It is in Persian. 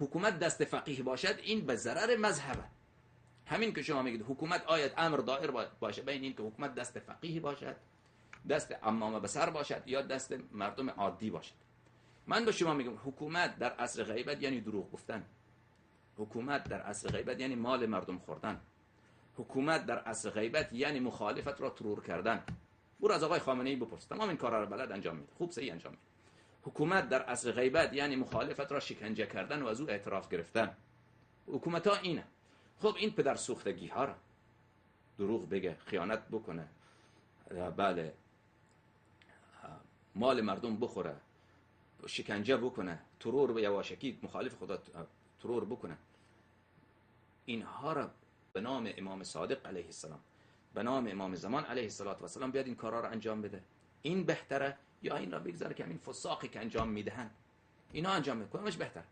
حکومت دست فقیه باشد این به ضرر مذهبه. همین که شما میگید حکومت آید امر دایر باشه بین این که حکومت دست فقیه باشد، دست امام بسر باشد یا دست مردم عادی باشد. من به شما میگم حکومت در عصر غیبت یعنی دروغ گفتن. حکومت در عصر غیبت یعنی مال مردم خوردن. حکومت در عصر غیبت یعنی مخالفت را ترور کردن. برو از آقای خامنه‌ای بپرس، تمام این کارا رو بلد انجام میده، خوب صحیح انجام میده. حکومت در عصر غیبت یعنی مخالفت را شکنجه کردن و از او اعتراف گرفتن. حکومت ها اینه. خب این پدر سوختگی ها را دروغ بگه، خیانت بکنه، بله مال مردم بخوره، شکنجه بکنه، ترور به یواشکی مخالف خدا ترور بکنه، اینها را به نام امام صادق علیه السلام، به نام امام زمان علیه السلام بیاد این کارا را انجام بده، این بهتره یا این را بگذاره که همین فساقی که انجام میدهن اینا انجام بده؟ کدامش بهتره؟